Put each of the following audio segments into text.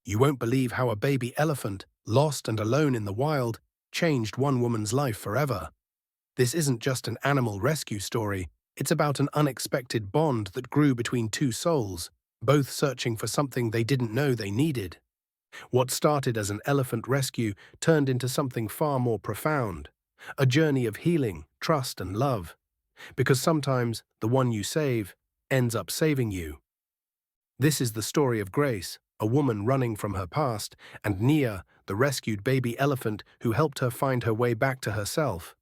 You won't believe how a baby elephant, lost and alone in the wild, changed one woman's life forever. This isn't just an animal rescue story, it's about an unexpected bond that grew between two souls, both searching for something they didn't know they needed. What started as an elephant rescue turned into something far more profound, a journey of healing, trust and love. Because sometimes the one you save ends up saving you. This is the story of Grace, a woman running from her past, and Nia, the rescued baby elephant who helped her find her way back to herself.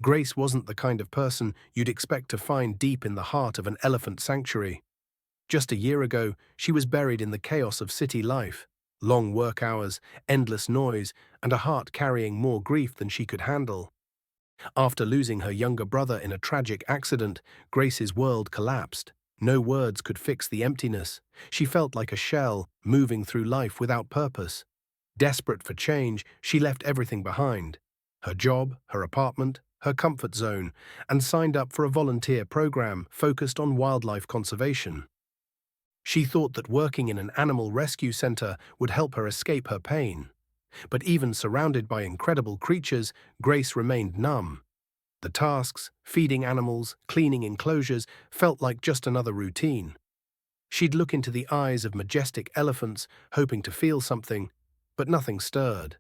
Grace wasn't the kind of person you'd expect to find deep in the heart of an elephant sanctuary. Just a year ago, she was buried in the chaos of city life, long work hours, endless noise, and a heart carrying more grief than she could handle. After losing her younger brother in a tragic accident, Grace's world collapsed. No words could fix the emptiness. She felt like a shell, moving through life without purpose. Desperate for change, she left everything behind. Her job, her apartment, her comfort zone, and signed up for a volunteer program focused on wildlife conservation. She thought that working in an animal rescue center would help her escape her pain. But even surrounded by incredible creatures, Grace remained numb. The tasks, feeding animals, cleaning enclosures, felt like just another routine. She'd look into the eyes of majestic elephants, hoping to feel something, but nothing stirred.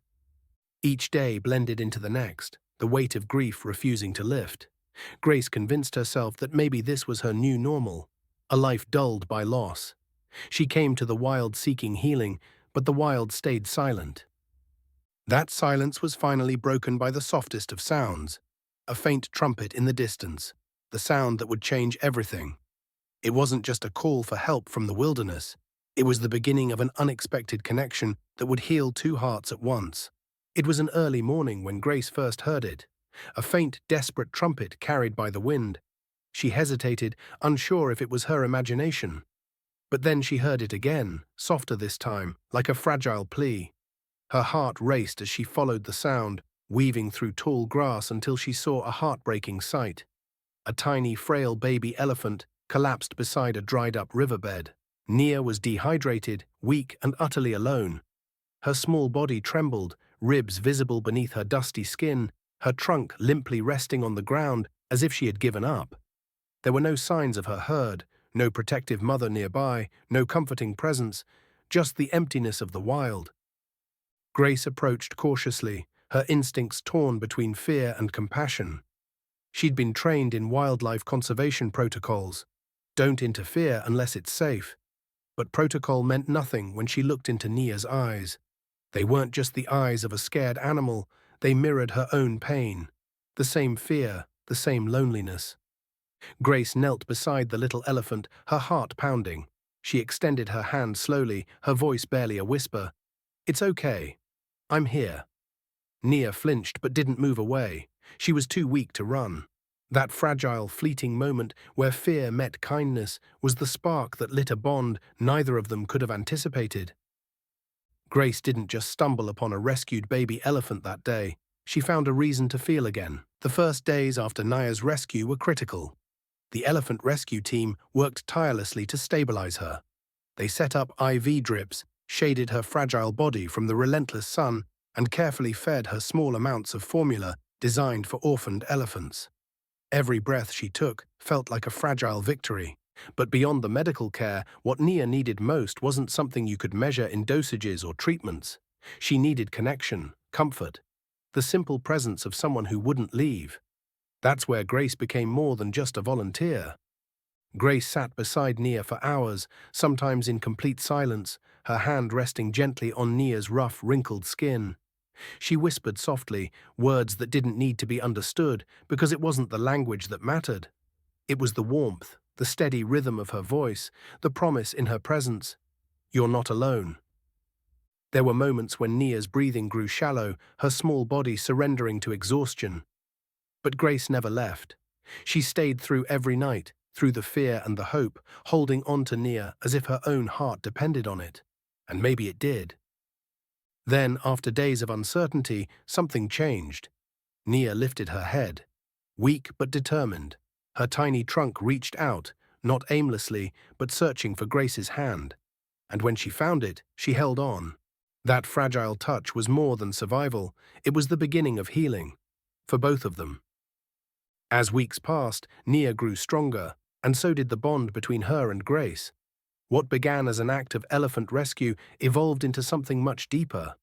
Each day blended into the next, the weight of grief refusing to lift. Grace convinced herself that maybe this was her new normal, a life dulled by loss. She came to the wild seeking healing, but the wild stayed silent. That silence was finally broken by the softest of sounds, a faint trumpet in the distance, the sound that would change everything. It wasn't just a call for help from the wilderness. It was the beginning of an unexpected connection that would heal two hearts at once. It was an early morning when Grace first heard it, a faint, desperate trumpet carried by the wind. She hesitated, unsure if it was her imagination. But then she heard it again, softer this time, like a fragile plea. Her heart raced as she followed the sound, weaving through tall grass until she saw a heartbreaking sight. A tiny, frail baby elephant collapsed beside a dried-up riverbed. Nia was dehydrated, weak, and utterly alone. Her small body trembled, ribs visible beneath her dusty skin, her trunk limply resting on the ground as if she had given up. There were no signs of her herd, no protective mother nearby, no comforting presence, just the emptiness of the wild. Grace approached cautiously, her instincts torn between fear and compassion. She'd been trained in wildlife conservation protocols. Don't interfere unless it's safe. But protocol meant nothing when she looked into Nia's eyes. They weren't just the eyes of a scared animal, they mirrored her own pain. The same fear, the same loneliness. Grace knelt beside the little elephant, her heart pounding. She extended her hand slowly, her voice barely a whisper. "It's okay. I'm here." Nia flinched but didn't move away. She was too weak to run. That fragile, fleeting moment where fear met kindness was the spark that lit a bond neither of them could have anticipated. Grace didn't just stumble upon a rescued baby elephant that day. She found a reason to feel again. The first days after Nia's rescue were critical. The elephant rescue team worked tirelessly to stabilize her. They set up IV drips, shaded her fragile body from the relentless sun, and carefully fed her small amounts of formula designed for orphaned elephants. Every breath she took felt like a fragile victory. But beyond the medical care, what Nia needed most wasn't something you could measure in dosages or treatments. She needed connection, comfort, the simple presence of someone who wouldn't leave. That's where Grace became more than just a volunteer. Grace sat beside Nia for hours, sometimes in complete silence, her hand resting gently on Nia's rough, wrinkled skin. She whispered softly, words that didn't need to be understood because it wasn't the language that mattered. It was the warmth, the steady rhythm of her voice, the promise in her presence. "You're not alone." There were moments when Nia's breathing grew shallow, her small body surrendering to exhaustion. But Grace never left. She stayed through every night, through the fear and the hope, holding on to Nia as if her own heart depended on it. And maybe it did. Then, after days of uncertainty, something changed. Nia lifted her head. Weak but determined, her tiny trunk reached out, not aimlessly, but searching for Grace's hand. And when she found it, she held on. That fragile touch was more than survival, it was the beginning of healing. For both of them. As weeks passed, Nia grew stronger, and so did the bond between her and Grace. What began as an act of elephant rescue evolved into something much deeper.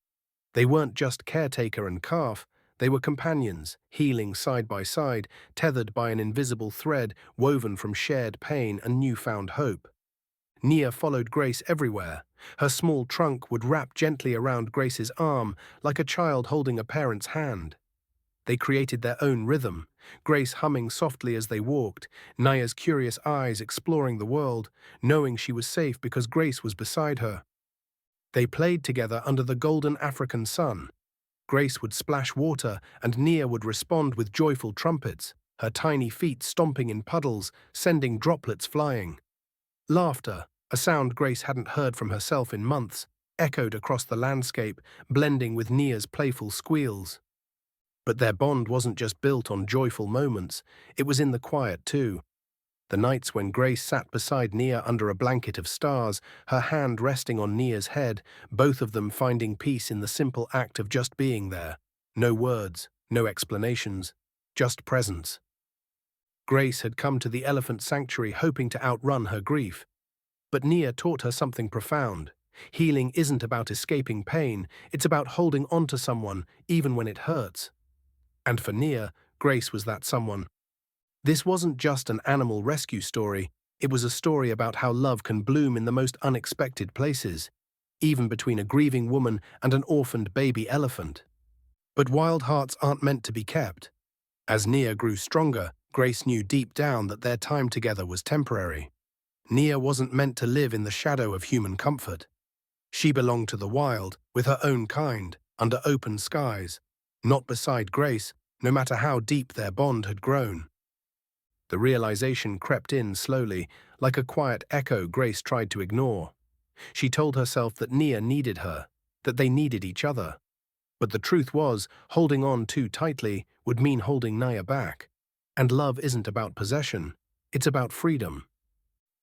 They weren't just caretaker and calf, they were companions, healing side by side, tethered by an invisible thread woven from shared pain and newfound hope. Nia followed Grace everywhere. Her small trunk would wrap gently around Grace's arm, like a child holding a parent's hand. They created their own rhythm, Grace humming softly as they walked, Nia's curious eyes exploring the world, knowing she was safe because Grace was beside her. They played together under the golden African sun. Grace would splash water, and Nia would respond with joyful trumpets, her tiny feet stomping in puddles, sending droplets flying. Laughter, a sound Grace hadn't heard from herself in months, echoed across the landscape, blending with Nia's playful squeals. But their bond wasn't just built on joyful moments, it was in the quiet too. The nights when Grace sat beside Nia under a blanket of stars, her hand resting on Nia's head, both of them finding peace in the simple act of just being there. No words, no explanations, just presence. Grace had come to the elephant sanctuary hoping to outrun her grief. But Nia taught her something profound. Healing isn't about escaping pain, it's about holding on to someone, even when it hurts. And for Nia, Grace was that someone. This wasn't just an animal rescue story, it was a story about how love can bloom in the most unexpected places, even between a grieving woman and an orphaned baby elephant. But wild hearts aren't meant to be kept. As Nia grew stronger, Grace knew deep down that their time together was temporary. Nia wasn't meant to live in the shadow of human comfort. She belonged to the wild, with her own kind, under open skies, not beside Grace, no matter how deep their bond had grown. The realization crept in slowly, like a quiet echo Grace tried to ignore. She told herself that Nia needed her, that they needed each other. But the truth was, holding on too tightly would mean holding Nia back. And love isn't about possession, it's about freedom.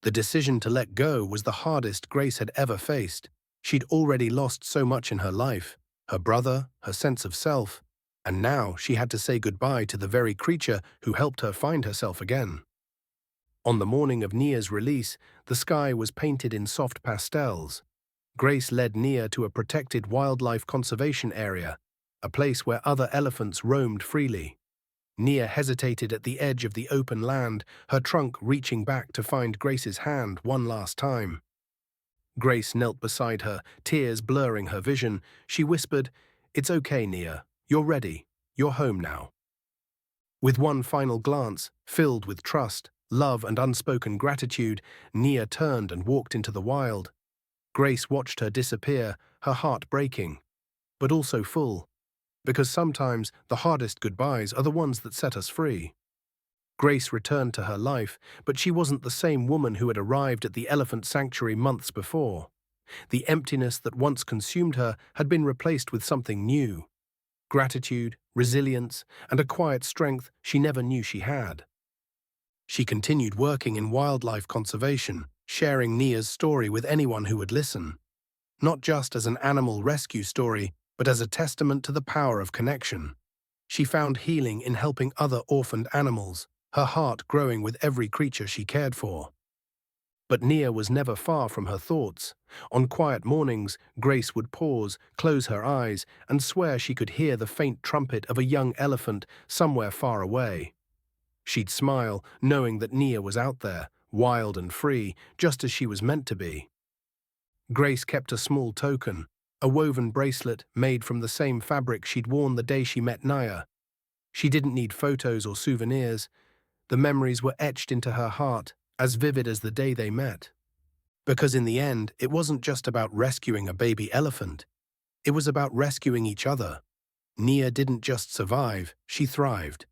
The decision to let go was the hardest Grace had ever faced. She'd already lost so much in her life, her brother, her sense of self, and now she had to say goodbye to the very creature who helped her find herself again. On the morning of Nia's release, the sky was painted in soft pastels. Grace led Nia to a protected wildlife conservation area, a place where other elephants roamed freely. Nia hesitated at the edge of the open land, her trunk reaching back to find Grace's hand one last time. Grace knelt beside her, tears blurring her vision. She whispered, "It's okay, Nia. You're ready. You're home now." With one final glance, filled with trust, love and unspoken gratitude, Nia turned and walked into the wild. Grace watched her disappear, her heart breaking, but also full, because sometimes the hardest goodbyes are the ones that set us free. Grace returned to her life, but she wasn't the same woman who had arrived at the elephant sanctuary months before. The emptiness that once consumed her had been replaced with something new. Gratitude, resilience, and a quiet strength she never knew she had. She continued working in wildlife conservation, sharing Nia's story with anyone who would listen. Not just as an animal rescue story, but as a testament to the power of connection. She found healing in helping other orphaned animals, her heart growing with every creature she cared for. But Nia was never far from her thoughts. On quiet mornings, Grace would pause, close her eyes, and swear she could hear the faint trumpet of a young elephant somewhere far away. She'd smile, knowing that Nia was out there, wild and free, just as she was meant to be. Grace kept a small token, a woven bracelet made from the same fabric she'd worn the day she met Nia. She didn't need photos or souvenirs. The memories were etched into her heart, as vivid as the day they met. Because in the end, it wasn't just about rescuing a baby elephant. It was about rescuing each other. Nia didn't just survive, she thrived.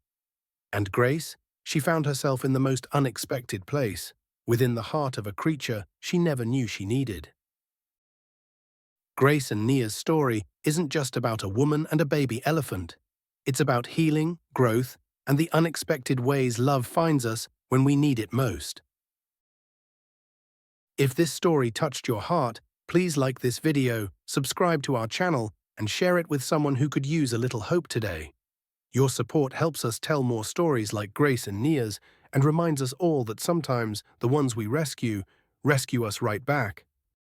And Grace? She found herself in the most unexpected place, within the heart of a creature she never knew she needed. Grace and Nia's story isn't just about a woman and a baby elephant. It's about healing, growth, and the unexpected ways love finds us when we need it most. If this story touched your heart, Please like this video, subscribe to our channel, and share it with someone who could use a little hope today. Your support helps us tell more stories like Grace and Nia's and reminds us all that sometimes the ones we rescue us right back.